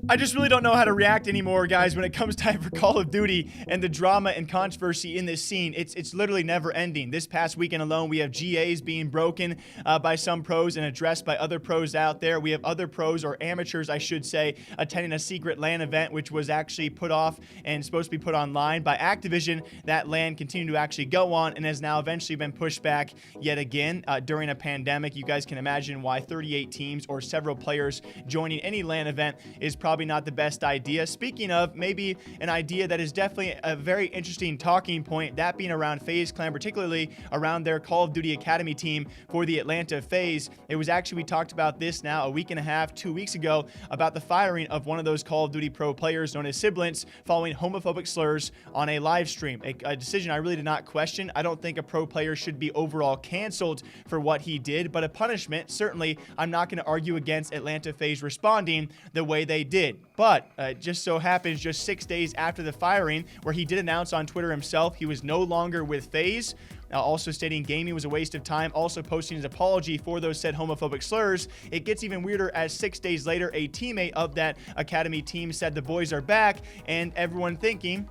I just really don't know how to react anymore, guys, when it comes time for Call of Duty and the drama and controversy in this scene. It's literally never ending. This past weekend alone, we have GAs being broken by some pros and addressed by other pros out there. We have other pros, or amateurs, I should say, attending a secret LAN event, which was actually put off and supposed to be put online by Activision. That LAN continued to actually go on and has now eventually been pushed back yet again during a pandemic. You guys can imagine why 38 teams or several players joining any LAN event is probably not the best idea. Speaking of, maybe an idea that is definitely a very interesting talking point, that being around FaZe Clan, particularly around their Call of Duty Academy team for the Atlanta FaZe. It was actually, we talked about this now a week and a half, 2 weeks ago, about the firing of one of those Call of Duty pro players known as Siblings following homophobic slurs on a live stream. A decision I really did not question. I don't think a pro player should be overall canceled for what he did, but a punishment, certainly I'm not going to argue against Atlanta FaZe responding the way they did. But it just so happens just 6 days after the firing, where he did announce on Twitter himself he was no longer with FaZe, also stating gaming was a waste of time, also posting his apology for those said homophobic slurs. It gets even weirder as 6 days later, a teammate of that Academy team said the boys are back, and everyone thinking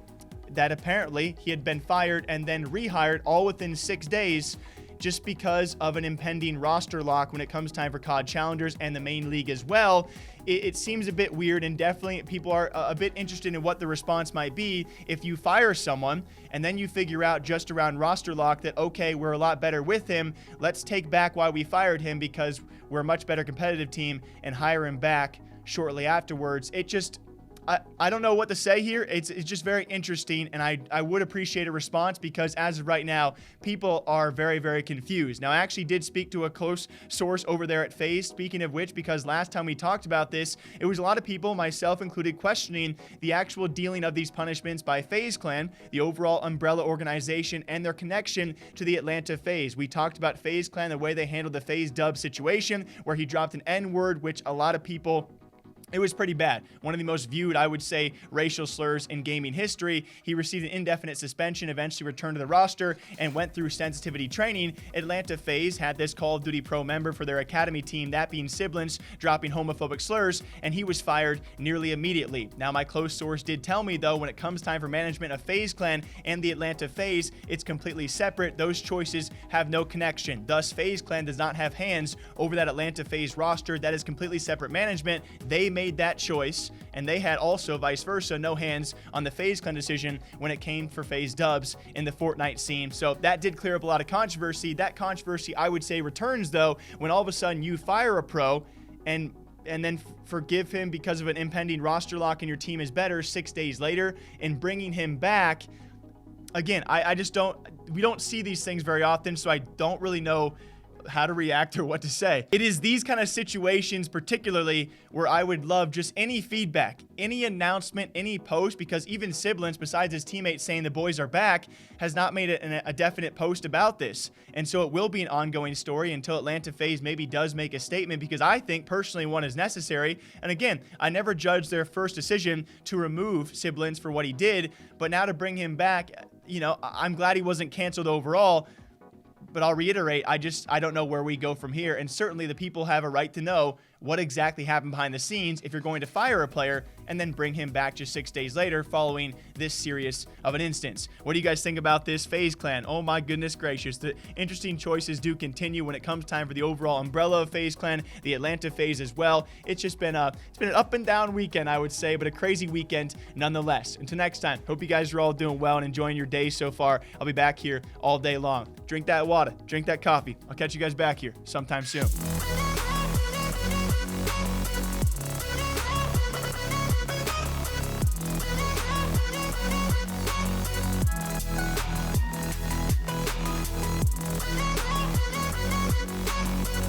that apparently he had been fired and then rehired all within 6 days, just because of an impending roster lock when it comes time for COD Challengers and the main league as well. It seems a bit weird, and definitely people are a bit interested in what the response might be if you fire someone and then you figure out just around roster lock that, okay, we're a lot better with him. Let's take back why we fired him because we're a much better competitive team and hire him back shortly afterwards. It just... I don't know what to say here. It's just very interesting, and I would appreciate a response because as of right now, people are very, very confused. Now, I actually did speak to a close source over there at FaZe, speaking of which, because last time we talked about this, it was a lot of people, myself included, questioning the actual dealing of these punishments by FaZe Clan, the overall umbrella organization, and their connection to the Atlanta FaZe. We talked about FaZe Clan, the way they handled the FaZe Dub situation, where he dropped an N-word, which a lot of people... It was pretty bad. One of the most viewed, I would say, racial slurs in gaming history. He received an indefinite suspension, eventually returned to the roster, and went through sensitivity training. Atlanta FaZe had this Call of Duty pro member for their academy team, that being Siblings, dropping homophobic slurs, and he was fired nearly immediately. Now, my close source did tell me, though, when it comes time for management of FaZe Clan and the Atlanta FaZe, it's completely separate. Those choices have no connection. Thus, FaZe Clan does not have hands over that Atlanta FaZe roster. That is completely separate management. They made that choice, and they had also vice versa no hands on the FaZe Clan decision when it came for FaZe Dubs in the Fortnite scene. So that did clear up a lot of controversy. That controversy, I would say, returns though when all of a sudden you fire a pro and then forgive him because of an impending roster lock and your team is better 6 days later, and bringing him back again. I just we don't see these things very often, so I don't really know how to react or what to say. It is these kind of situations particularly where I would love just any feedback, any announcement, any post, because even Siblings, besides his teammates saying the boys are back, has not made a definite post about this. And so it will be an ongoing story until Atlanta FaZe maybe does make a statement, because I think personally one is necessary. And again, I never judged their first decision to remove Siblings for what he did, but now to bring him back, you know, I'm glad he wasn't canceled overall. But I'll reiterate, I don't know where we go from here. And certainly the people have a right to know what exactly happened behind the scenes if you're going to fire a player and then bring him back just 6 days later following this serious of an instance. What do you guys think about this FaZe Clan? Oh my goodness gracious. The interesting choices do continue when it comes time for the overall umbrella of FaZe Clan, the Atlanta FaZe as well. It's just been it's been an up and down weekend, I would say, but a crazy weekend nonetheless. Until next time, hope you guys are all doing well and enjoying your day so far. I'll be back here all day long. Drink that water, drink that coffee. I'll catch you guys back here sometime soon.